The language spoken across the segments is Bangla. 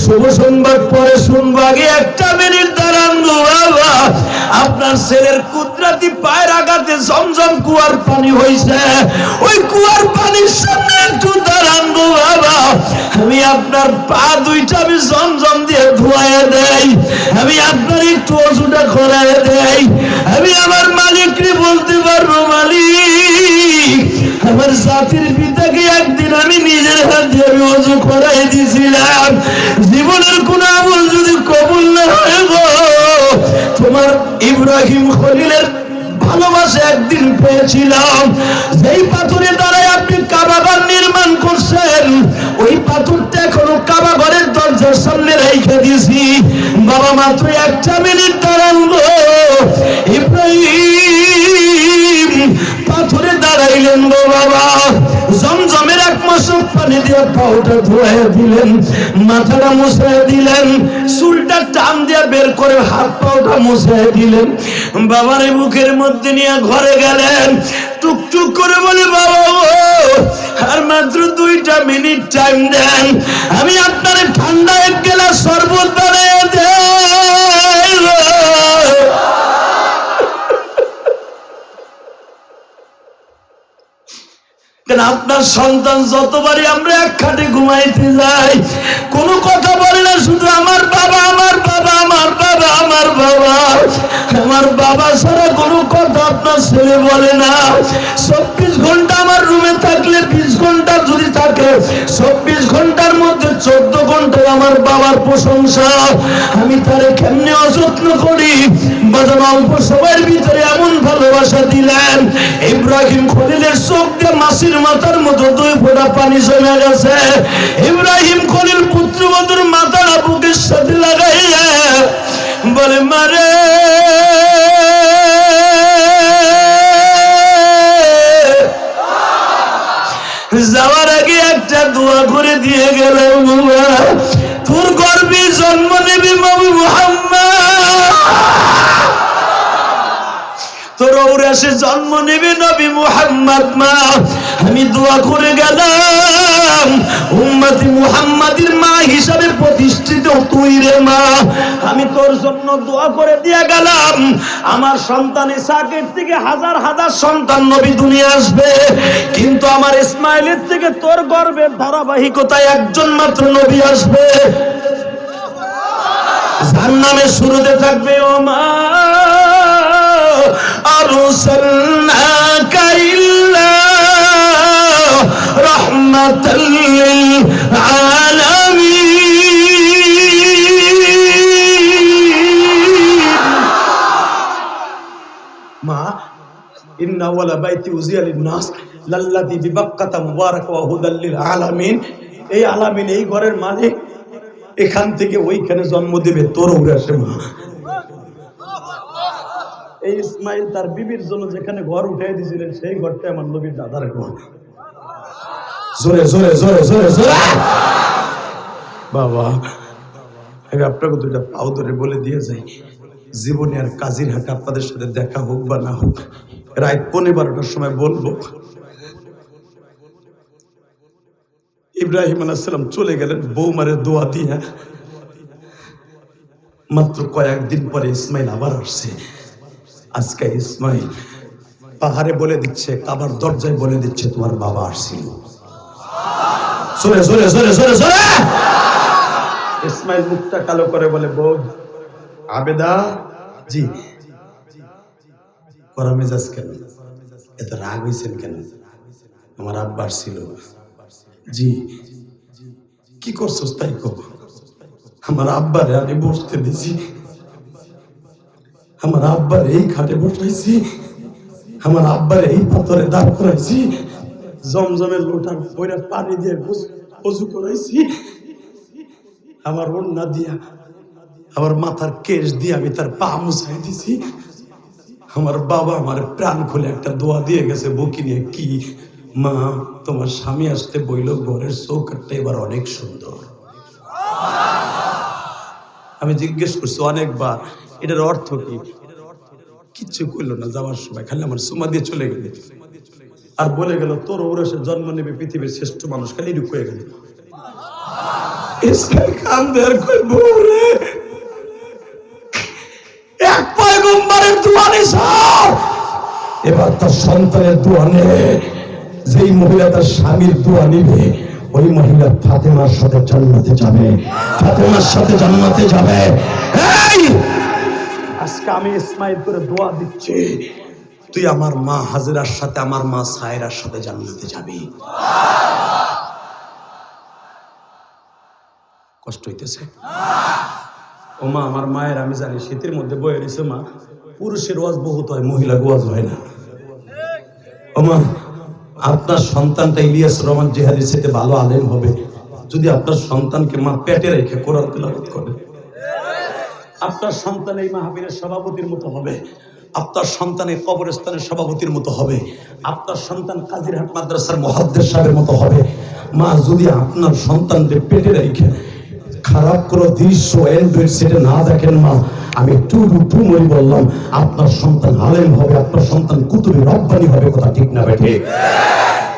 শুভ সংবাদ পরে শুনবো, আগে একটা মিনিট দাঁড়ান গো বাবা। আপনার ছেলের কুদরতি পায়ের আঘাতে জমজম কুয়ার পানি হয়েছে, ওই কুয়ার পানির সামনে একটু দাঁড়ান গো বাবা। আমি আপনার পা দুইটা আমি জমজম দিয়ে ধুয়ে দেই, আমি আপনার একটু ওযুটা করায় দেই। আমি আমার মালিককে বলতে পারবো, মালিক আমার জাতির পিতাকে একদিন আমি নিজের হাত দিয়ে আমি ওযু করাই দিয়েছিলাম, জীবনের কোন আমল যদি কবুল না হয় গো, তোমার ইব্রাহিম খলিলের ভালোবাসা একদিন পেয়েছিলাম, যেই পাথরে দাঁড়ায় আপনি কাবা ঘর নির্মাণ করছেন, ওই পাথরটা এখনো কাবা ঘরের দরজার সামনে রেখে দিয়েছি। বাবা মাত্র একটা মিনিট দাঁড়ান গো। ইব্রাহিম পাথরে দাঁড়াইলেন গো বাবা, জমজমের এক মশক পানি দিয়ে পাউটা ধুয়ে দিলেন, মাথাটা মুছে দিলেন, চুলটা টান দিয়ে বের করে হাত পাউটা মুছে দিলেন। বাবার বুকের মধ্যে নিয়ে ঘরে গেলেন, টুকটুক করে বলে, বাবা আর মাত্র 2টা মিনিট টাইম দেন, আমি আপনার ঠান্ডা এক গ্লাস শরবত বানিয়ে দেই। কেন আপনার সন্তান যতবারই আমরা এক খাটে ঘুমাইতে যাই, কোনো কথা বলে না, শুধু আমার বাবা, আমার বাবা, আমার বাবা, আমার বাবা, আমার বাবা ছাড়া কোনো কথা আপনার ছেলে বলে না। 24 ঘন্টা আমার রুমে থাকলে 20 ঘন্টা যদি থাকে, 24 ঘন্টার মধ্যে 14 ঘন্টা আমার বাবার প্রশংসা। আমি তারে কেমনে অযত্ন করি, বাজার অল্প সময়ের ভিতরে এমন ভালোবাসা দিলেন, ইব্রাহিম খলিলের চোখ দিয়ে মাসির মাথার মতো 2 ফোঁটা পানি জমে গেছে। ইব্রাহিম খলিল পুত্রবধূর মাথাটা বুকের সাথে লাগাইয়া বলে, মারে যাওয়ার আগে একটা দোয়া করে দিয়ে গেলাম, তোর গর্ভে জন্ম নেবে নবী মুহাম্মদ, তোর ঔরাসে জন্ম নেবে নবী মুহাম্মদ। মা আমি দোয়া করে গেলাম, উম্মতি মুহাম্মাদের মা হিসাবে প্রতিষ্ঠিত তুই রে মা, আমি তোর জন্য দোয়া করে দিয়ে গেলাম, আমার সন্তান ইসাকের থেকে হাজার হাজার সন্তান নবী দুনিয়া আসবে, কিন্তু আমার ইসমাইলের থেকে তোর গর্ভের ধারাবাহিকতায় একজন মাত্র নবী আসবে, যার নামে শুরুতে থাকবে ও মা أرسلناك إلا رحمة للعالمين ما إن أول بيت وزي للناس للذي ببقة مبارك وهدى للعالمين এই আলামিন, এই ঘরের মালিক, এখান থেকে ওইখানে জন্ম দেবে তোর উড়াসে মা। এই ইসমাইল তার বিবির জন্য যেখানে ঘর উঠাই দিয়েছিলেন, সেই ঘরটা আমার নবীর দাদার ঘর। জোরে জোরে জোরে জোরে জোরে বাবা, আমি আপনাকে 2টা পাও ধরে বলে দিয়ে যাই, জীবনে আর কাজীর হাটে আপনাদের সাথে দেখা হোক বা না হোক, রাত 12টার সময় বলবো, ইব্রাহিম আলাইহিস সালাম চলে গেলেন বৌমারে দোয়া দিয়ে, মাত্র কয়েকদিন পরে ইসমাইল আবার আসছে। আজকে ইসমাইল পাহাড়ে বলে দিচ্ছে, কাবার দরজায় বলে দিচ্ছে, তোমার বাবা আসছিল। জোরে জোরে জোরে জোরে জোরে ইসমাইল মুখটা কালো করে বলে, বউ আবেদা জি, করা মেজাজ কেন, এত রাগ হয়েছেন কেন? আমার আব্বা আসছিল। জি, কি করছস তাই কব? আমার আব্বারে আমি বসতে দিছি, আমার আব্বার এই খাটে বসাইছি, আমার আব্বার এই পাথরে দাঁড় করাইছি, জমজমের লোটার বইরা পানি দিয়ে ওযু করাইছি, আমার ওড়না দিয়া, আমার মাথার কেশ দিয়ে আমি তার পা মুছাই দিছি। আমার বাবা আমার প্রাণ খুলে একটা দোয়া দিয়ে গেছে বুকি নিয়ে, কি মা তোমার স্বামী আসতে বইল, ঘরের চৌকাঠটা এবার অনেক সুন্দর। আমি জিজ্ঞেস করছি অনেকবার, এটার অর্থ কি? কিচ্ছু করলো না, যাওয়ার সময় খালি আমার সুমা দিয়ে চলে গেল, আর বলে গেল তোর ঔরসে জন্ম নেবে পৃথিবীর শ্রেষ্ঠ মানুষ, খালি এটুকু হয়ে গেল। ইসমাইল কান্দে আর কই বউরে এক পয়গম্বরের দোয়া নিছাও, এবার তার সন্তানের দোয়া নে। যেই মহিলা তার স্বামীর দোয়া নিবে ওই মহিলা ফাতেমার সাথে জান্নাতে যাবে, ফাতেমার সাথে জান্নাতে যাবে। এই আজকে আমি ইসমাইল করে দোয়া দিচ্ছি, তুই আমার মা হাজেরার সাথে আমার মা সায়রার সাথে জান্নাতে যাবি। কষ্ট হইতেছে ও মা, আমার মায়ের আমি জানি শীতের মধ্যে বয়ে রয়েছে মা, পুরুষের ওয়াজ বহুত হয়, মহিলা ওয়াজ হয় না। ও মা, আপনার সন্তানটা ইলিয়াস রহমান জিহাদির সাথে ভালো আলেম হবে যদি আপনার সন্তানকে মা পেটে রেখে কোরআন তেলাওয়াত করে। আপনার সন্তান এই মাহফিলের সভাপতির মতো হবে, আপনার সন্তান এই কবরস্থানের সভাপতির মতো হবে, আপনার সন্তান কাজিরহাট মাদ্রাসার মুহাদ্দিস সাহেবের মতো হবে। মা যদি আপনার সন্তানকে পেটে রেখে খারাপ কোনো দৃশ্য অ্যান্ড্রয়েড সেটে না দেখেন মা, আমি টু মরি বললাম, আপনার সন্তান আলেম হবে, আপনার সন্তান কুতুবে রব্বানি হবে। কথা ঠিক না বেঠে?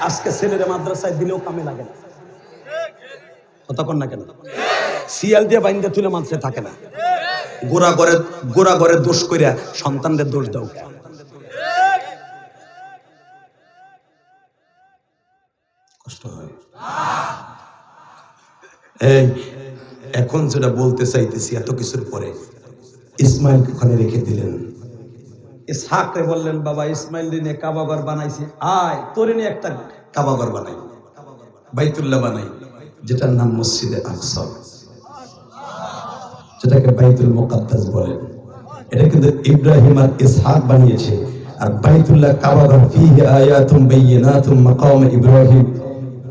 আজকে ছেলেরা মাদ্রাসায় দিলেও কামে লাগে না, কথা কন না কেন? সিয়াল দিয়ে বাইন্দা তুলে মানছে থাকে না, গোড়া ঘরে দোষ কইরা সন্তানদের দোষ দাও। কষ্ট হয়। এই এখন যেটা বলতে চাইতেছি, এত কিছুর পরে ইসমাইল ওখানে রেখে দিলেন। ইসহাককে বললেন, বাবা ইসমাইল দিনে কাবাঘর বানাইছে, আয় তোরে নিয়ে একটা কাবাঘর বানাই, বাইতুল্লাহ বানাই, যেটার নাম মসজিদে আকসা, যেটাকে বাইতুল মুকাদ্দাস বলেন। এটা কিন্তু ইব্রাহিম আর ইসহাক বানিয়েছে। আর বাইতুল্লাহ কাবাঘর ফিহি আয়াতুম বাইয়িনাতুম মাকাম ইব্রাহিম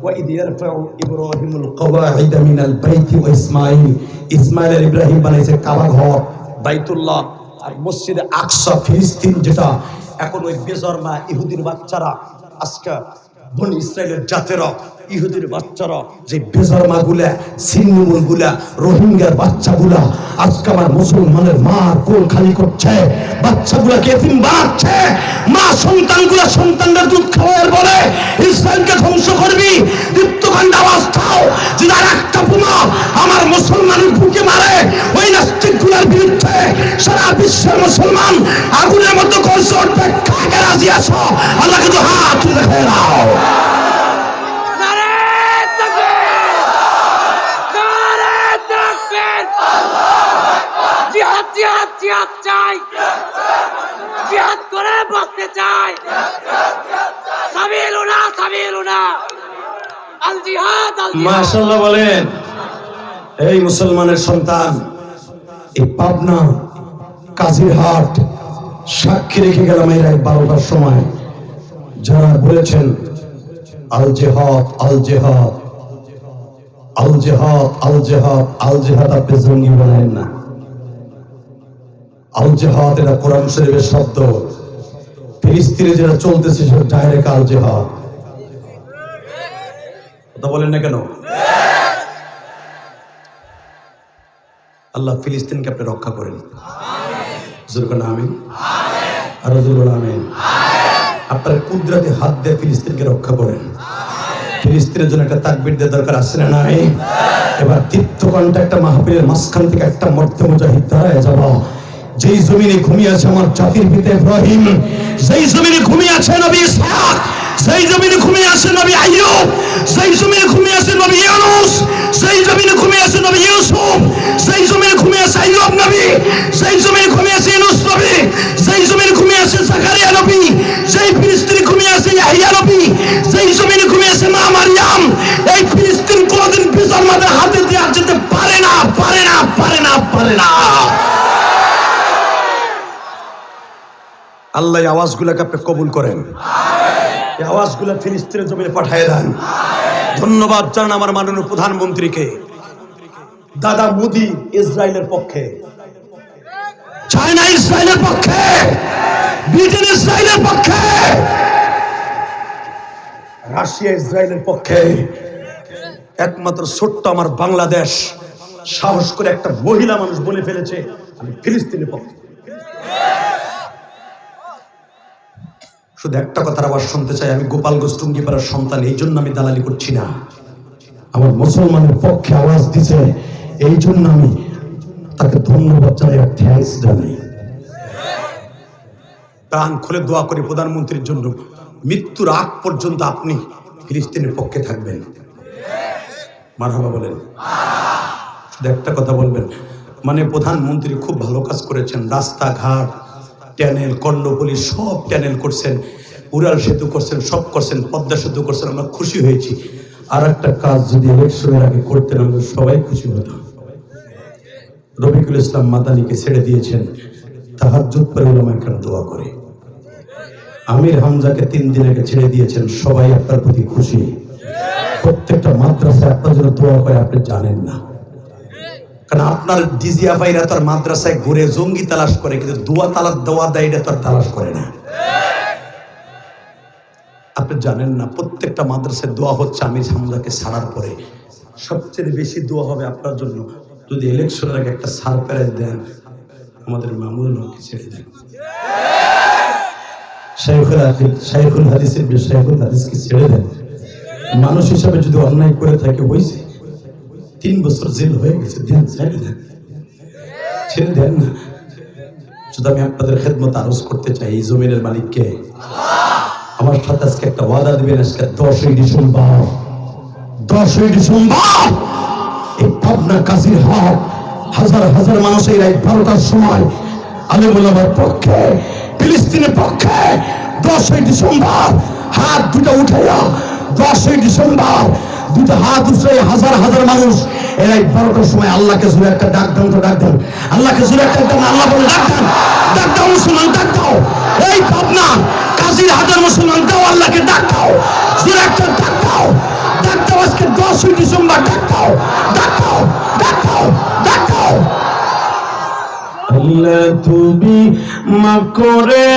ওয়া ইদ ইয়ারফাউ ইব্রাহিমুল কওয়াইদ মিনাল বাইতি ওয়া ইসমাঈল। ইসমাঈল আর ইব্রাহিম বানাইছে কাবাঘর, বাইতুল্লাহ। আর মসজিদে আকসা ফিলিস্তিন, যেটা এখন ওই বেজরমা ইহুদির বাচ্চারা, আজকে বনি ইসরায়েলের জাতেরা ইহুদির বাচ্চারা যে বেজরমা গুলা, সিন্নিমুল গুলা, রোহিঙ্গার বাচ্চাগুলা আজকে আমার মুসলমানের মা কোল খালি করছে, বাচ্চাগুলাকে এতিম বানাচ্ছে। মা সন্তানগুলা সন্তানদের দুধ খাওয়ার বলে ইসরায়েলকে ধ্বংস করবি, দীপ্তকাণ্ড আওয়াজ দাও যে আর একটা বোমা আমার মুসলমানের বুকে মারে, ওই নাস্তিকগুলার বিরুদ্ধে সারা বিশ্বের মুসলমান আগুনের মতো করছে উঠবে। কাকে রাজি আছো? আল্লাহকে তো হাত তুলে দেখে নাও। জিহাদ চাই, জিহাদ করে বাঁচতে চাই। সাবিলুনা সাবিলুনা আল জিহাদ। মাশাআল্লাহ বলেন। এই মুসলমানের সন্তান, এই পাবনা কাজিরহাট সাক্ষী রেখে গেলাম এই রাত 12টার সময়, যারা বলেছেন আল জিহাদ আল জিহাদ আল জিহাদ আল জিহাদ আল জিহাদ, আপনি জঙ্গি বানায়েন না। আল জিহাদ এটা কোরআন শরীফের শব্দ। ফিলিস্তিনে যেটা চলতেছে সেটা ডাইরেক্ট আল জিহাদ। কথা বলেন না কেন? আল্লাহ ফিলিস্তিনকে আপনি রক্ষা করেন। জোরে আমিন, আর জোরে আমিন। আপনার কুদরতি হাত দিয়ে ফিলিস্তিনকে রক্ষা করেন। ফিলিস্তিনের জন্য একটা তাকবীর দেওয়ার দরকার আছে না নাই? এবার তৃপ্তকণ্ঠ একটা মাহফিলের মাঝখান থেকে একটা মর্তে মুজাহিদ দাঁড়ায় যাব। যেই জমিনে ঘুমিয়ে আছে আমার জাতির পিতা ইব্রাহিম, যেই জমিনে ঘুমিয়ে আছে নবী ইসহাক, যেই জমিনে ঘুমিয়ে আছে নবী আইয়ুব, যেই জমিনে ঘুমিয়ে আছে নবী ইউনূস, যেই জমিনে ঘুমিয়ে আছে নবী ইউসুফ, যেই জমিনে ঘুমিয়ে আছে আইয়ুব নবী, যেই জমিনে ঘুমিয়ে আছে ইউনূস নবী, যেই জমিনে ঘুমিয়ে আছে জাকারিয়া নবী, যেই ফিলিস্তিনে ঘুমিয়ে আছে ইয়াহইয়া নবী, যেই জমিনে ঘুমিয়ে আছে মা মারইয়াম, এই ফিলিস্তিন কোনদিন বেজন্মাদের হাতে দিয়ে যেতে পারে না, পারে না, পারে না, পারে না। আল্লাহ এই আওয়াজগুলোকে আপনি কবুল করেন, এই আওয়াজগুলো ফিলিস্তিনের জমিনে পাঠিয়ে দেন। ধন্যবাদ জানান আমার মাননীয় প্রধানমন্ত্রীকে। দাদা মোদি ইসরায়েলের পক্ষে, চায়না ইসরায়েলের পক্ষে, ব্রিটেন ইসরায়েলের পক্ষে, রাশিয়া ইসরায়েলের পক্ষে। একমাত্র ছোট্ট আমার বাংলাদেশ সাহস করে একটা মহিলা মানুষ বলে ফেলেছে আমি ফিলিস্তিনের পক্ষে। শুধু একটা কথার আবার শুনতে চাই, আমি গোপালগঞ্জ টুঙ্গিপাড়ার সন্তান, এই জন্য আমি দালালি করছি না। আমার মুসলমানের পক্ষে আওয়াজ দিছে, এই জন্য আমি তাকে ধন্যবাদ জানাই, থ্যাঙ্কস জানাই। প্রাণ খুলে দোয়া করি প্রধানমন্ত্রীর জন্য, মৃত্যুর আগ পর্যন্ত আপনি ফিলিস্তিনের পক্ষে থাকবেন। মারহাবা বলেন। শুধু একটা কথা বলবেন, মানে প্রধানমন্ত্রী খুব ভালো কাজ করেছেন, রাস্তাঘাট, ট্যানেল, কর্ণপল্লী সব ট্যানেল করছেন, উড়াল সেতু করছেন, সব করছেন, পদ্মা সেতু করছেন, আমরা খুশি হয়েছি। আর একটা কাজ যদি ইলেকশনের আগে করতেন আমরা সবাই খুশি হতাম। রফিকুল ইসলাম মাদানিকে ছেড়ে দিয়েছেন, তাহাজ্জুদ পড়ে উলামায়ে কেরাম দোয়া করে। আমির হামজাকে 3 দিন আগে ছেড়ে দিয়েছেন, সবাই আপনার প্রতি খুশি। প্রত্যেকটা মাদ্রাসায় আপনার জন্য দোয়া করে, আপনি জানেন না, কারণ আপনার ডিজিয়া ভাইরা তার মাদ্রাসায় ঘুরে জঙ্গি তালাশ করে, কিন্তু দোয়া দেয় এটা তার তালাশ করে না। আপনি জানেন না, প্রত্যেকটা মাদ্রাসায় দোয়া হচ্ছে আমির হামজাকে ছাড়ার পরে। সবচেয়ে বেশি দোয়া হবে আপনার জন্য যদি ইলেকশনের আগে একটা সারপ্রাইজ দেন, আমাদের মামুনুল হককে ছেড়ে দেন। শাইখুল হাদিসকে ছেড়ে দেন। মানুষ হিসাবে যদি অন্যায় করে থাকে, হয়েছে 3 বছর জেল হয়ে গেছে, দেন, ছেড়ে দেন, ছেড়ে দেন না। শুধু আমি আপনাদের খেদমত আরজ করতে চাই, এই জমিনের মালিককে আমার সাথে আজকে একটা ওয়াদা দিবেন। আজকে 10ই ডিসেম্বর এই পাবনা কাজীর হাট, হাজার হাজার মানুষ এই রাত 12টার সময় আলেম ওলামার পক্ষে, ফিলিস্তিনের পক্ষে 10ই ডিসেম্বর হাত দুটো উঠাইয়া, 10ই ডিসেম্বর দুটো হাত উঠে হাজার হাজার মানুষ এই রাত 12টার সময় আল্লাহকে জুড়ে একটা ডাক দেন, তো ডাক দেন, আল্লাহকে জুড়ে একটা ডাক, আল্লাহ বলে ডাক দেন, ডাক দাও মুসলমান, ডাক দাও। এই পাবনা কাজীর হাটের মুসলমান, দাও আল্লাহকে ডাক দাও, জুড়ে একটা ডাক দাও, ডাক দাও। আজকে 10ই ডিসেম্বর, ডাক দাও, ডাক দাও, ডাক দাও, ডাক দাও। আল্লাহ তুমি মাফ করে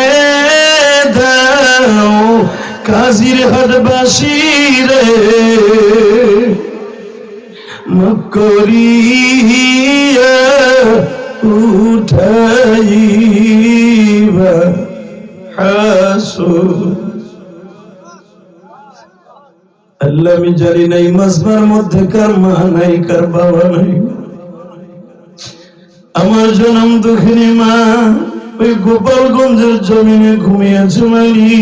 দাও কাজীর হাটবাসী রে, মাফ করিয়া উঠাইবা হাসর। আল্লাহ আমি জানি নাই মাজমার মধ্যে কার মা নাই, কার বাবা নাই। আমার জনম দুঃখিনী মা ওই গোপালগঞ্জের জমিনে ঘুমিয়েছে মালি।